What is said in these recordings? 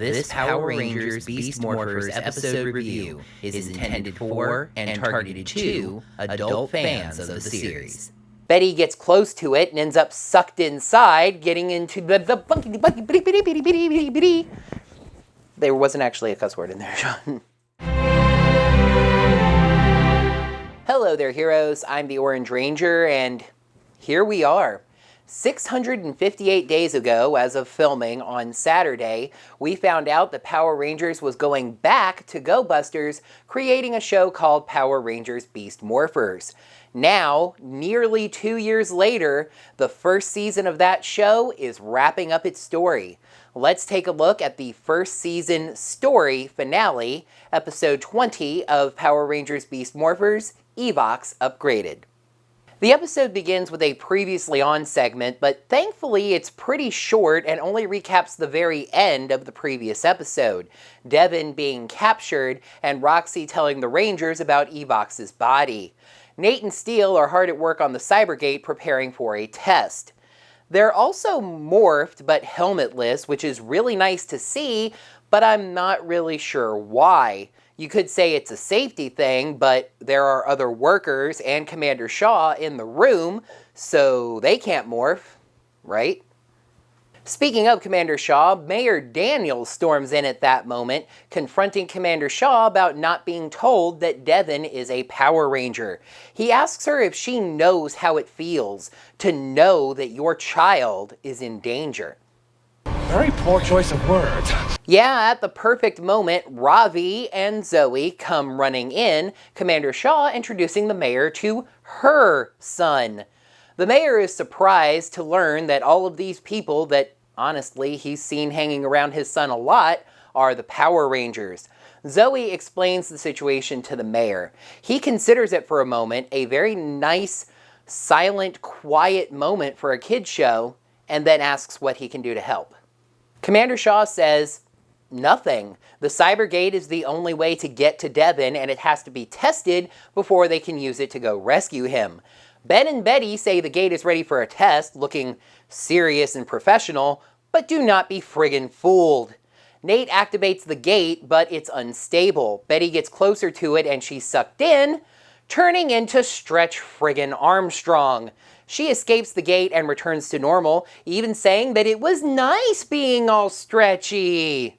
This Power Rangers Beast Morphers episode review is intended for and targeted to adult fans of the series. Betty gets close to it and ends up sucked inside, getting into the bunky bunky bitty bitty bitty bitty bitty bitty. There wasn't actually a cuss word in there, Sean. Hello there, heroes. I'm the Orange Ranger, and here we are. 658 days ago, as of filming on Saturday, we found out that Power Rangers was going back to Go Busters, creating a show called Power Rangers Beast Morphers. Now, nearly 2 years later, the first season of that show is wrapping up its story. Let's take a look at the first season story finale, episode 20 of Power Rangers Beast Morphers, Evox Upgraded. The episode begins with a previously on segment, but thankfully it's pretty short and only recaps the very end of the previous episode, Devon being captured and Roxy telling the Rangers about Evox's body. Nate and Steele are hard at work on the Cybergate preparing for a test. They're also morphed but helmetless, which is really nice to see, but I'm not really sure why. You could say it's a safety thing, but there are other workers and Commander Shaw in the room, so they can't morph, right? Speaking of Commander Shaw, Mayor Daniels storms in at that moment, confronting Commander Shaw about not being told that Devon is a Power Ranger. He asks her if she knows how it feels to know that your child is in danger. Very poor choice of words. Yeah, at the perfect moment, Ravi and Zoe come running in, Commander Shaw introducing the mayor to her son. The mayor is surprised to learn that all of these people that, honestly, he's seen hanging around his son a lot are the Power Rangers. Zoe explains the situation to the mayor. He considers it for a moment a very nice, silent, quiet moment for a kid's show, and then asks what he can do to help. Commander Shaw says, nothing. The Cybergate is the only way to get to Devon, and it has to be tested before they can use it to go rescue him. Ben and Betty say the gate is ready for a test, looking serious and professional, but do not be friggin' fooled. Nate activates the gate, but it's unstable. Betty gets closer to it and she's sucked in, turning into Stretch friggin' Armstrong. She escapes the gate and returns to normal, even saying that it was nice being all stretchy.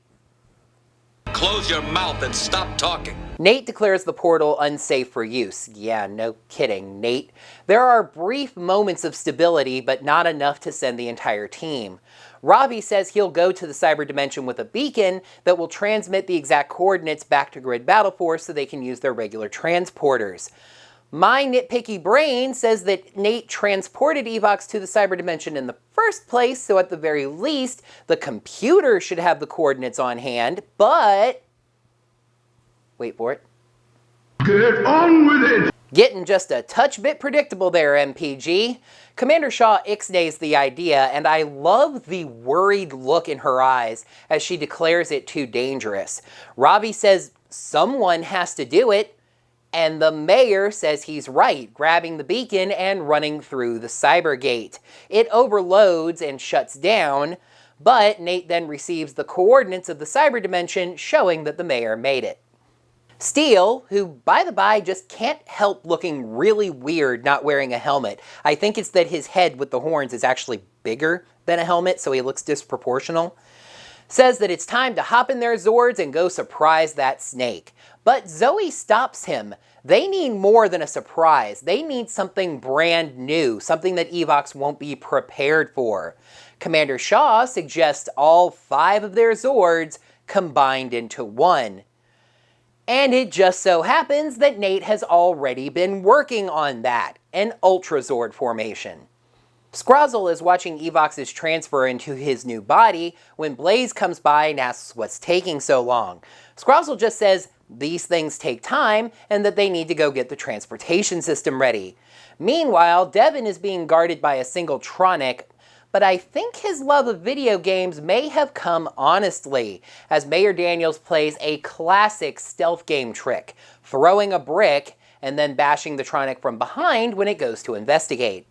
Close your mouth and stop talking. Nate declares the portal unsafe for use. Yeah, no kidding, Nate. There are brief moments of stability, but not enough to send the entire team. Ravi says he'll go to the cyber dimension with a beacon that will transmit the exact coordinates back to Grid Battle Force so they can use their regular transporters. My nitpicky brain says that Nate transported Evox to the cyber dimension in the first place, so at the very least, the computer should have the coordinates on hand, but... wait for it. Get on with it! Getting just a touch bit predictable there, MPG. Commander Shaw ixnays the idea, and I love the worried look in her eyes as she declares it too dangerous. Ravi says someone has to do it, and the mayor says he's right, grabbing the beacon and running through the Cybergate. It overloads and shuts down, but Nate then receives the coordinates of the cyber dimension, showing that the mayor made it. Steele, who, by the by, just can't help looking really weird not wearing a helmet. I think it's that his head with the horns is actually bigger than a helmet, so he looks disproportional. Says that it's time to hop in their Zords and go surprise that snake. But Zoe stops him. They need more than a surprise. They need something brand new, something that Evox won't be prepared for. Commander Shaw suggests all 5 of their Zords combined into one. And it just so happens that Nate has already been working on that, an Ultra Zord formation. Scrozzle is watching Evox's transfer into his new body when Blaze comes by and asks what's taking so long. Scrozzle just says these things take time and that they need to go get the transportation system ready. Meanwhile, Devon is being guarded by a single Tronic, but I think his love of video games may have come honestly, as Mayor Daniels plays a classic stealth game trick, throwing a brick and then bashing the Tronic from behind when it goes to investigate.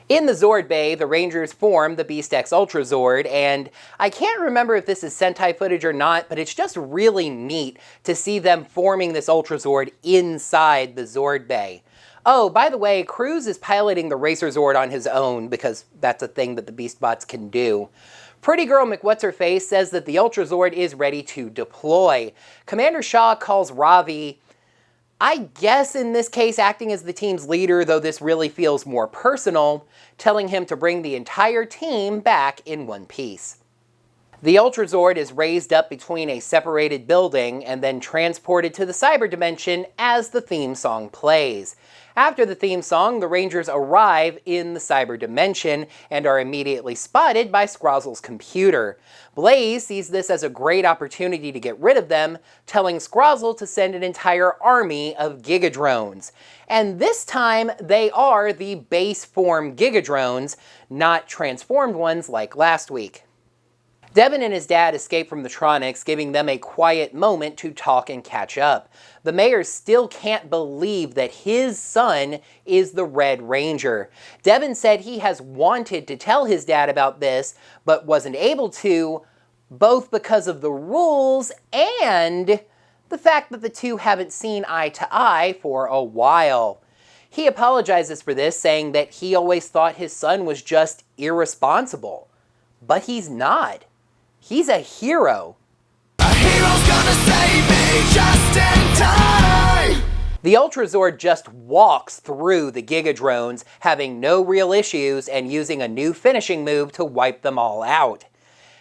In the Zord Bay, the Rangers form the Beast X Ultra Zord, and I can't remember if this is Sentai footage or not, but it's just really neat to see them forming this Ultra Zord inside the Zord Bay. Oh, by the way, Cruz is piloting the Racer Zord on his own because that's a thing that the Beast Bots can do. Pretty Girl McWhat's-Her-Face says that the Ultra Zord is ready to deploy. Commander Shaw calls Ravi, I guess in this case acting as the team's leader, though this really feels more personal, telling him to bring the entire team back in one piece. The Ultra Zord is raised up between a separated building and then transported to the cyber dimension as the theme song plays. After the theme song, the Rangers arrive in the cyber dimension and are immediately spotted by Scrozzle's computer. Blaze sees this as a great opportunity to get rid of them, telling Scrozzle to send an entire army of Gigadrones. And this time, they are the base form Gigadrones, not transformed ones like last week. Devon and his dad escape from the Tronics, giving them a quiet moment to talk and catch up. The mayor still can't believe that his son is the Red Ranger. Devon said he has wanted to tell his dad about this, but wasn't able to, both because of the rules and the fact that the two haven't seen eye to eye for a while. He apologizes for this, saying that he always thought his son was just irresponsible. But he's not. He's a hero. A hero's gonna save me just in time! The Ultra Zord just walks through the Gigadrones, having no real issues and using a new finishing move to wipe them all out.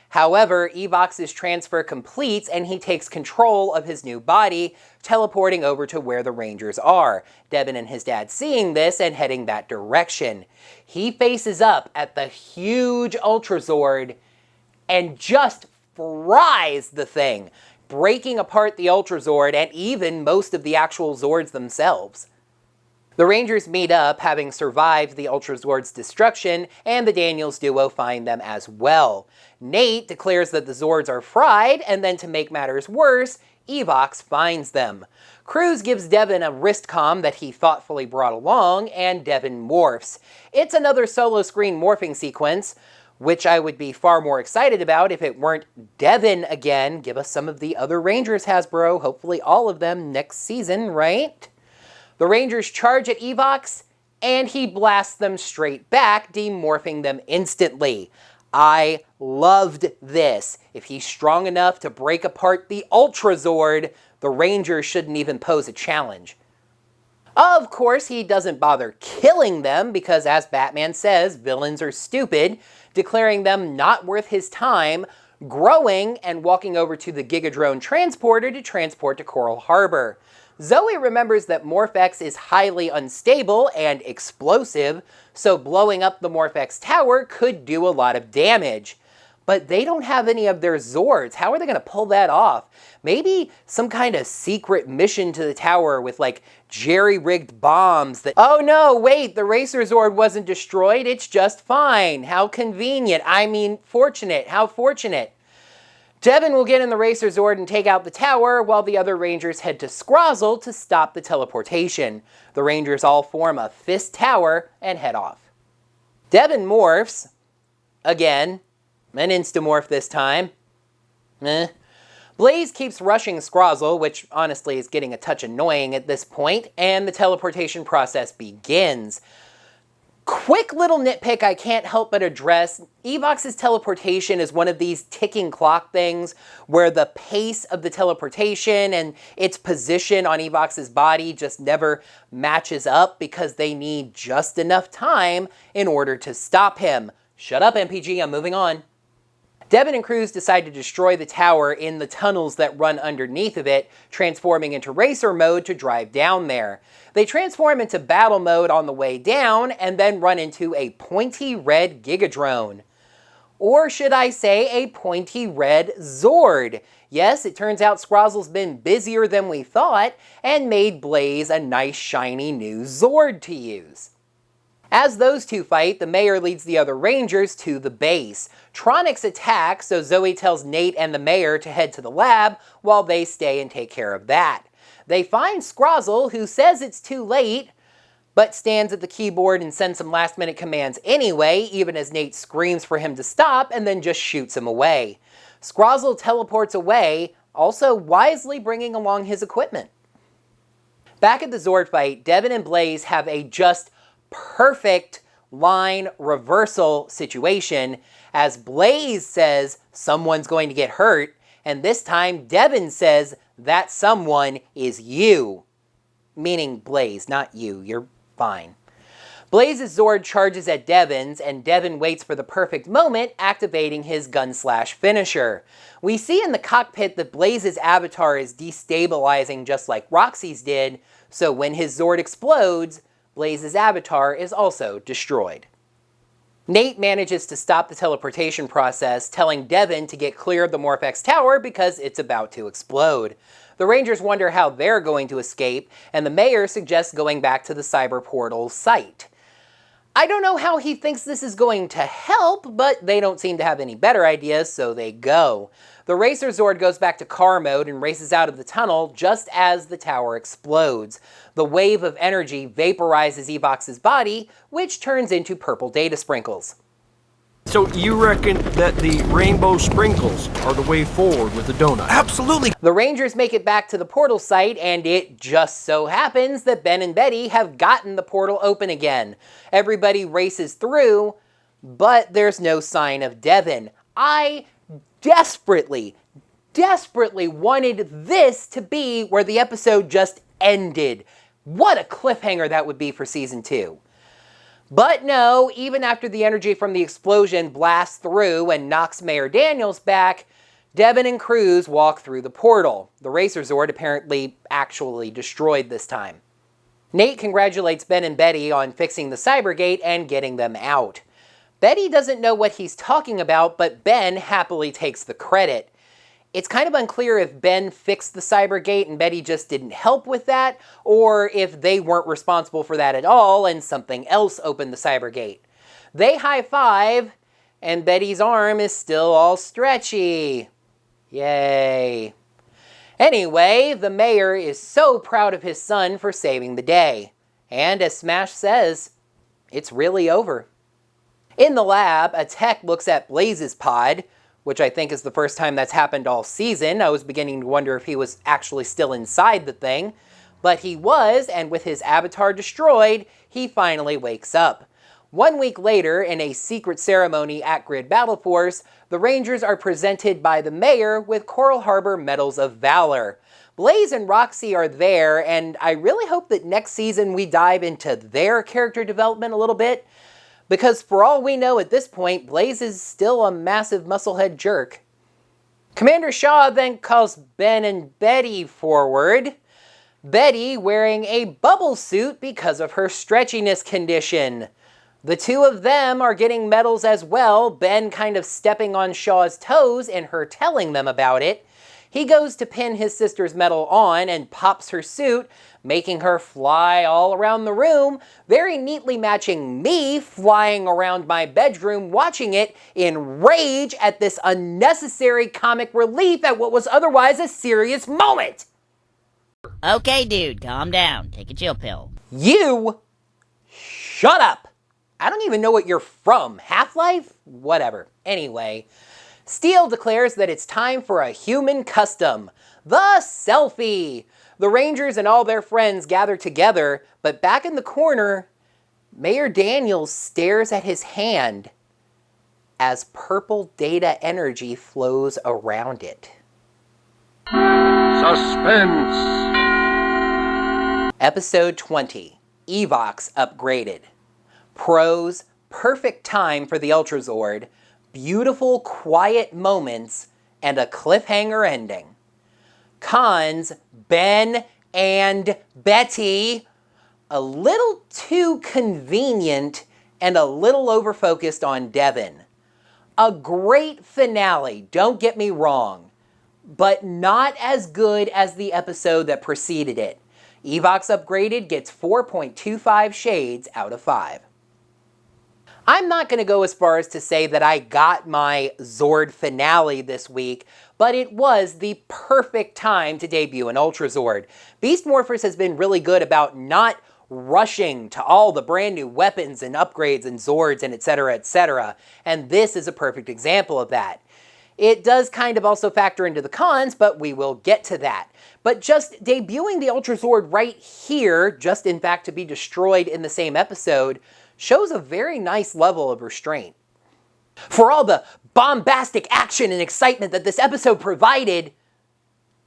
However, Evox's transfer completes and he takes control of his new body, teleporting over to where the Rangers are. Devon and his dad seeing this and heading that direction. He faces up at the huge Ultra Zord and just fries the thing, breaking apart the Ultra Zord and even most of the actual Zords themselves. The Rangers meet up, having survived the Ultra Zord's destruction, and the Daniels duo find them as well. Nate declares that the Zords are fried, and then to make matters worse, Evox finds them. Cruz gives Devon a wrist comm that he thoughtfully brought along, and Devon morphs. It's another solo screen morphing sequence, which I would be far more excited about if it weren't Devon again. Give us some of the other Rangers, Hasbro. Hopefully all of them next season, right? The Rangers charge at Evox, and he blasts them straight back, demorphing them instantly. I loved this. If he's strong enough to break apart the Ultra Zord, the Rangers shouldn't even pose a challenge. Of course, he doesn't bother killing them because, as Batman says, villains are stupid, declaring them not worth his time, growing and walking over to the Gigadrone transporter to transport to Coral Harbor. Zoe remembers that Morph-X is highly unstable and explosive, so blowing up the Morph-X tower could do a lot of damage. But they don't have any of their Zords. How are they going to pull that off? Maybe some kind of secret mission to the tower with like jerry-rigged bombs that... Oh no, wait, the Racer Zord wasn't destroyed, it's just fine. How convenient. I mean, fortunate. How fortunate. Devon will get in the Racer Zord and take out the tower, while the other Rangers head to Scrozzle to stop the teleportation. The Rangers all form a fist tower and head off. Devon morphs, again, an instamorph this time. Blaze keeps rushing Scrozzle, which honestly is getting a touch annoying at this point, and the teleportation process begins. Quick little nitpick I can't help but address, Evox's teleportation is one of these ticking clock things where the pace of the teleportation and its position on Evox's body just never matches up because they need just enough time in order to stop him. Shut up, MPG, I'm moving on. Devon and Cruz decide to destroy the tower in the tunnels that run underneath of it, transforming into racer mode to drive down there. They transform into battle mode on the way down, and then run into a pointy red Gigadrone. Or should I say a pointy red Zord? Yes, it turns out Scrozzle's been busier than we thought, and made Blaze a nice shiny new Zord to use. As those two fight, the mayor leads the other Rangers to the base. Tronics attack, so Zoe tells Nate and the mayor to head to the lab while they stay and take care of that. They find Scrozzle, who says it's too late, but stands at the keyboard and sends some last-minute commands anyway, even as Nate screams for him to stop and then just shoots him away. Scrozzle teleports away, also wisely bringing along his equipment. Back at the Zord fight, Devon and Blaze have a just perfect line reversal situation, as Blaze says someone's going to get hurt, and this time Devon says that someone is you. Meaning Blaze, not you. You're fine. Blaze's Zord charges at Devon's, and Devon waits for the perfect moment, activating his gun/slash finisher. We see in the cockpit that Blaze's avatar is destabilizing just like Roxy's did, so when his Zord explodes, Blaze's avatar is also destroyed. Nate manages to stop the teleportation process, telling Devon to get clear of the Morph-X tower because it's about to explode. The Rangers wonder how they're going to escape, and the mayor suggests going back to the cyber portal site. I don't know how he thinks this is going to help, but they don't seem to have any better ideas, so they go. The Racer Zord goes back to car mode and races out of the tunnel just as the tower explodes. The wave of energy vaporizes Evox's body, which turns into purple data sprinkles. So you reckon that the rainbow sprinkles are the way forward with the donut? Absolutely. The Rangers make it back to the portal site, and it just so happens that Ben and Betty have gotten the portal open again. Everybody races through, but there's no sign of Devon. I desperately wanted this to be where the episode just ended. What a cliffhanger that would be for season 2. But no, even after the energy from the explosion blasts through and knocks Mayor Daniels back, Devon and Cruz walk through the portal. The Racer Zord apparently actually destroyed this time. Nate congratulates Ben and Betty on fixing the Cybergate and getting them out. Betty doesn't know what he's talking about, but Ben happily takes the credit. It's kind of unclear if Ben fixed the Cybergate and Betty just didn't help with that, or if they weren't responsible for that at all and something else opened the Cybergate. They high-five, and Betty's arm is still all stretchy. Yay. Anyway, the mayor is so proud of his son for saving the day. And as Smash says, it's really over. In the lab, a tech looks at Blaze's pod, which I think is the first time that's happened all season. I was beginning to wonder if he was actually still inside the thing. But he was, and with his avatar destroyed, he finally wakes up. 1 week later, in a secret ceremony at Grid Battle Force, the Rangers are presented by the mayor with Coral Harbor Medals of Valor. Blaze and Roxy are there, and I really hope that next season we dive into their character development a little bit, because for all we know at this point, Blaze is still a massive musclehead jerk. Commander Shaw then calls Ben and Betty forward. Betty wearing a bubble suit because of her stretchiness condition. The two of them are getting medals as well, Ben kind of stepping on Shaw's toes and her telling them about it. He goes to pin his sister's medal on and pops her suit, making her fly all around the room, very neatly matching me flying around my bedroom watching it in rage at this unnecessary comic relief at what was otherwise a serious moment. Okay, dude, calm down. Take a chill pill. You shut up. I don't even know what you're from. Half-Life? Whatever. Anyway, Steele declares that it's time for a human custom, the selfie. The Rangers and all their friends gather together, but back in the corner, Mayor Daniels stares at his hand as purple data energy flows around it. Suspense. Episode 20, Evox Upgraded. Pros, perfect time for the Ultra Zord, beautiful quiet moments, and a cliffhanger ending. Cons, Ben and Betty, a little too convenient and a little over-focused on Devon. A great finale, don't get me wrong, but not as good as the episode that preceded it. Evox Upgraded gets 4.25 shades out of 5. I'm not going to go as far as to say that I got my Zord finale this week, but it was the perfect time to debut an Ultra Zord. Beast Morphers has been really good about not rushing to all the brand new weapons and upgrades and Zords and etc., and this is a perfect example of that. It does kind of also factor into the cons, but we will get to that. But just debuting the Ultra Zord right here, just in fact to be destroyed in the same episode, shows a very nice level of restraint. For all the bombastic action and excitement that this episode provided,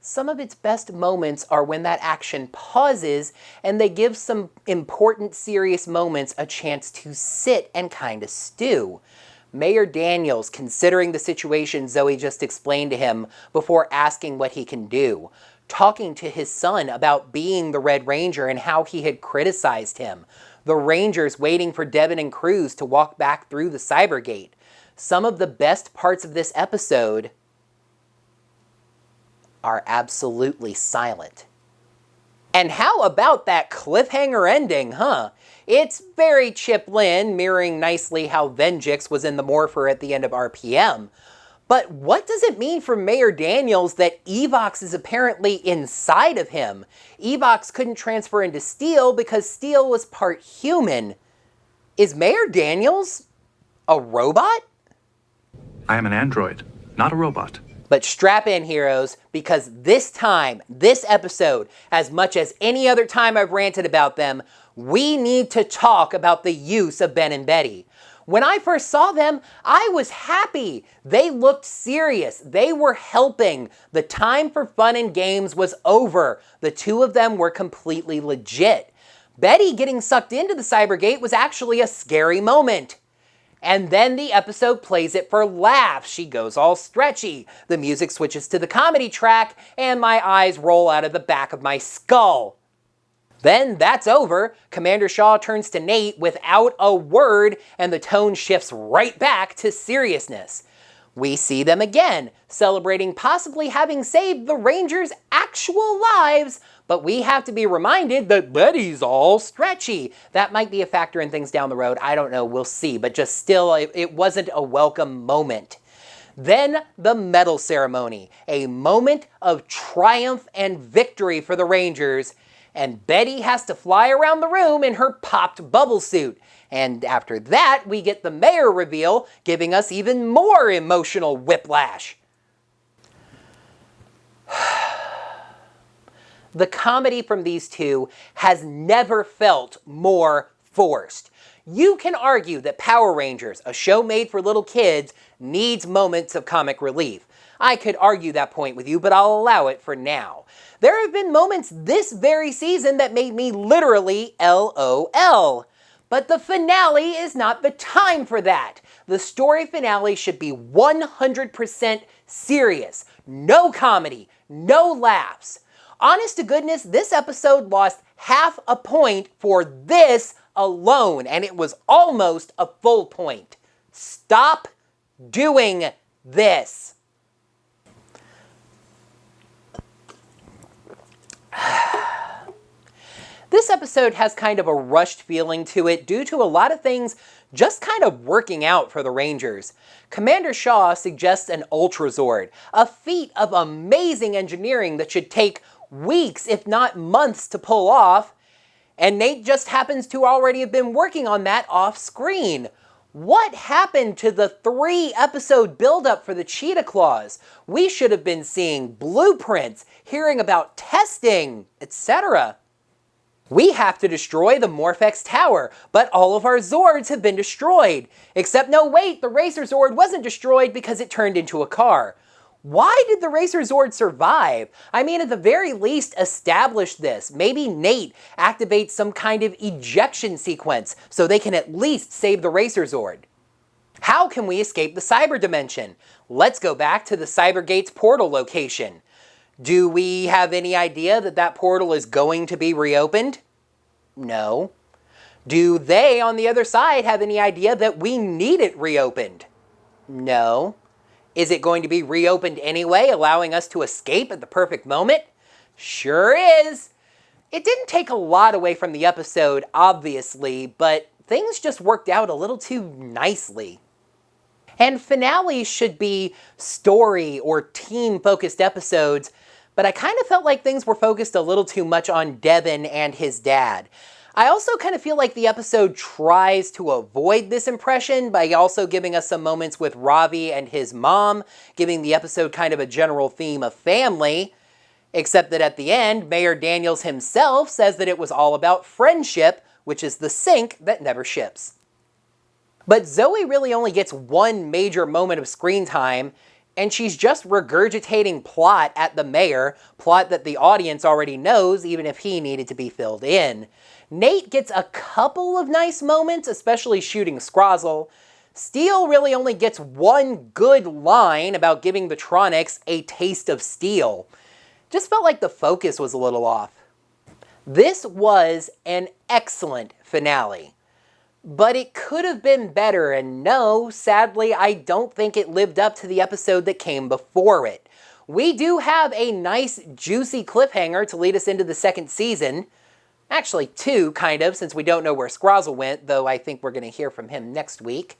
some of its best moments are when that action pauses and they give some important, serious moments a chance to sit and kind of stew. Mayor Daniels considering the situation Zoe just explained to him before asking what he can do. Talking to his son about being the Red Ranger and how he had criticized him. The Rangers waiting for Devon and Cruz to walk back through the Cybergate. Some of the best parts of this episode are absolutely silent. And how about that cliffhanger ending, huh? It's very Chip Lynn, mirroring nicely how Venjix was in the Morpher at the end of RPM. But what does it mean for Mayor Daniels that Evox is apparently inside of him? Evox couldn't transfer into Steel because Steel was part human. Is Mayor Daniels a robot? I am an android, not a robot. But strap in, heroes, because this time, this episode, as much as any other time I've ranted about them, we need to talk about the use of Ben and Betty. When I first saw them, I was happy. They looked serious. They were helping. The time for fun and games was over. The two of them were completely legit. Betty getting sucked into the Cybergate was actually a scary moment. And then the episode plays it for laughs. She goes all stretchy. The music switches to the comedy track, and my eyes roll out of the back of my skull. Then that's over. Commander Shaw turns to Nate without a word, and the tone shifts right back to seriousness. We see them again, celebrating possibly having saved the Rangers' actual lives, but we have to be reminded that Betty's all stretchy. That might be a factor in things down the road. I don't know, we'll see, but just still, it wasn't a welcome moment. Then the medal ceremony, a moment of triumph and victory for the Rangers, and Betty has to fly around the room in her popped bubble suit. And after that, we get the mayor reveal, giving us even more emotional whiplash. The comedy from these two has never felt more forced. You can argue that Power Rangers, a show made for little kids, needs moments of comic relief. I could argue that point with you, but I'll allow it for now. There have been moments this very season that made me literally LOL. But the finale is not the time for that. The story finale should be 100% serious. No comedy, no laughs. Honest to goodness, this episode lost half a point for this alone, and it was almost a full point. Stop doing this. This episode has kind of a rushed feeling to it due to a lot of things just kind of working out for the Rangers. Commander Shaw suggests an Ultra Zord, a feat of amazing engineering that should take weeks, if not months, to pull off, and Nate just happens to already have been working on that off screen. What happened to the 3-episode buildup for the Cheetah Claws? We should have been seeing blueprints, hearing about testing, etc. We have to destroy the Morph-X tower, but all of our Zords have been destroyed. Except no, wait, the Racer Zord wasn't destroyed because it turned into a car. Why did the Racer Zord survive? I mean, at the very least, establish this. Maybe Nate activates some kind of ejection sequence so they can at least save the Racer Zord. How can we escape the cyber dimension? Let's go back to the Cybergate's portal location. Do we have any idea that that portal is going to be reopened? No. Do they, on the other side, have any idea that we need it reopened? No. Is it going to be reopened anyway, allowing us to escape at the perfect moment? Sure is. It didn't take a lot away from the episode, obviously, but things just worked out a little too nicely. And finales should be story or team-focused episodes, but I kind of felt like things were focused a little too much on Devon and his dad. I also kind of feel like the episode tries to avoid this impression by also giving us some moments with Ravi and his mom, giving the episode kind of a general theme of family, except that at the end, Mayor Daniels himself says that it was all about friendship, which is the sink that never ships. But Zoe really only gets one major moment of screen time, and she's just regurgitating plot at the mayor, plot that the audience already knows, even if he needed to be filled in. Nate gets a couple of nice moments, especially shooting Scrozzle. Steel really only gets one good line about giving the Tronics a taste of steel. Just felt like the focus was a little off. This was an excellent finale. But it could have been better, and no, sadly, I don't think it lived up to the episode that came before it. We do have a nice, juicy cliffhanger to lead us into the second season. Actually, two, kind of, since we don't know where Scrozzle went, though I think we're going to hear from him next week.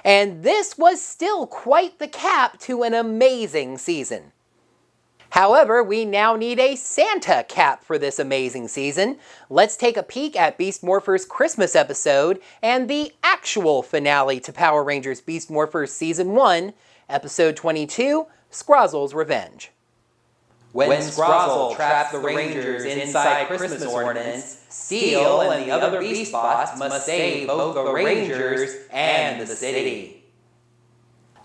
And this was still quite the cap to an amazing season. However, we now need a Santa cap for this amazing season. Let's take a peek at Beast Morphers' Christmas episode and the actual finale to Power Rangers Beast Morphers Season 1, Episode 22, Scrozzle's Revenge. When Scrozzle traps the Rangers inside Christmas ornaments, Steel and the other Beast Bots must save both the Rangers and the city.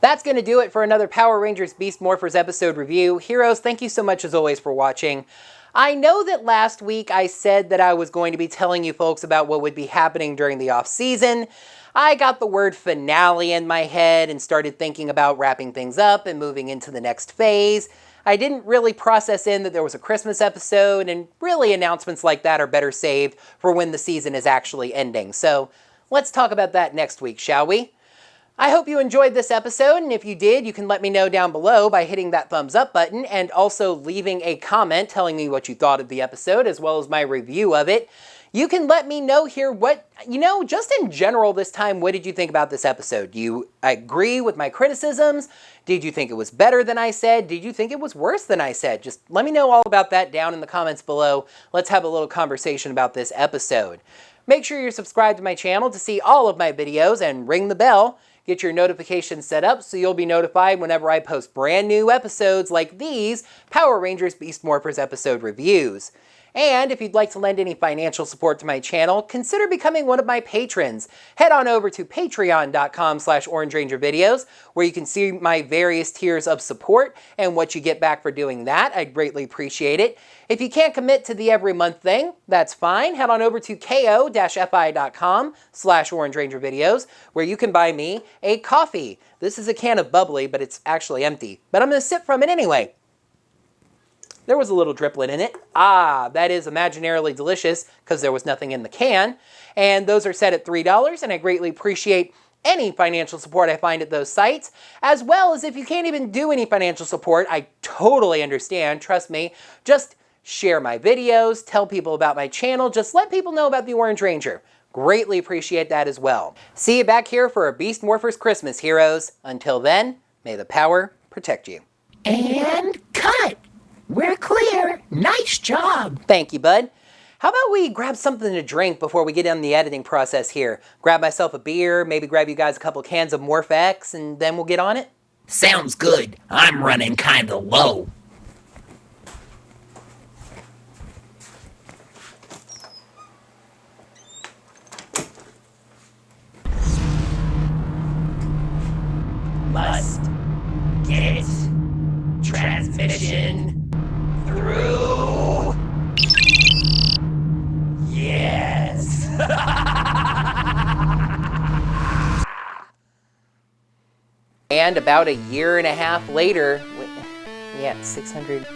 That's going to do it for another Power Rangers Beast Morphers episode review. Heroes, thank you so much as always for watching. I know that last week I said that I was going to be telling you folks about what would be happening during the off-season. I got the word finale in my head and started thinking about wrapping things up and moving into the next phase. I didn't really process in that there was a Christmas episode, and really announcements like that are better saved for when the season is actually ending. So let's talk about that next week, shall we? I hope you enjoyed this episode, and if you did, you can let me know down below by hitting that thumbs up button and also leaving a comment telling me what you thought of the episode as well as my review of it. You can let me know here what, just in general this time, what did you think about this episode? Do you agree with my criticisms? Did you think it was better than I said? Did you think it was worse than I said? Just let me know all about that down in the comments below. Let's have a little conversation about this episode. Make sure you're subscribed to my channel to see all of my videos and ring the bell. Get your notifications set up so you'll be notified whenever I post brand new episodes like these Power Rangers Beast Morphers episode reviews. And if you'd like to lend any financial support to my channel, consider becoming one of my patrons. Head on over to patreon.com/OrangeRangerVideos, where you can see my various tiers of support and what you get back for doing that. I'd greatly appreciate it. If you can't commit to the every month thing, that's fine. Head on over to ko-fi.com/OrangeRangerVideos, where you can buy me a coffee. This is a can of bubbly, but it's actually empty. But I'm going to sip from it anyway. There was a little driplet in it. That is imaginarily delicious because there was nothing in the can. And those are set at $3, and I greatly appreciate any financial support I find at those sites, as well as if you can't even do any financial support, I totally understand, trust me. Just share my videos, tell people about my channel, just let people know about the Orange Ranger. Greatly appreciate that as well. See you back here for a Beast Morphers Christmas, heroes. Until then, may the power protect you. And cut! We're clear. Nice job. Thank you, bud. How about we grab something to drink before we get on the editing process here? Grab myself a beer, maybe grab you guys a couple cans of Morph-X, and then we'll get on it? Sounds good. I'm running kinda low. Must get transmission through. Yes. And about a year and a half later, 600.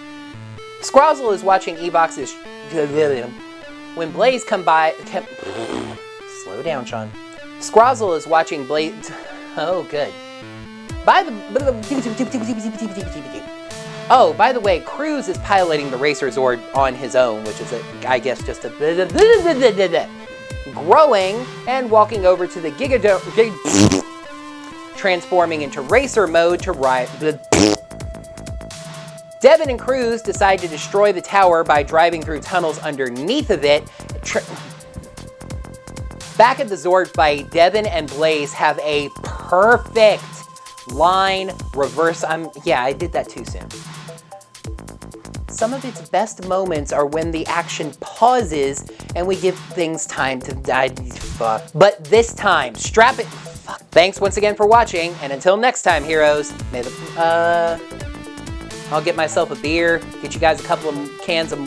Scrozzle is watching Evox's. When Blaze come by, slow down, Sean. Scrozzle is watching Blaze. Oh, good. By the way, Cruz is piloting the Racer Zord on his own, which is, I guess, just a growing and walking over to the transforming into Racer mode to ride. Devon and Cruz decide to destroy the tower by driving through tunnels underneath of it. Back at the Zord fight, Devon and Blaze have a perfect line reverse. Yeah, I did that too soon. Some of its best moments are when the action pauses and we give things time to die. Fuck. But this time, strap it. Fuck. Thanks once again for watching, and until next time, heroes, may the. I'll get myself a beer, get you guys a couple of cans of.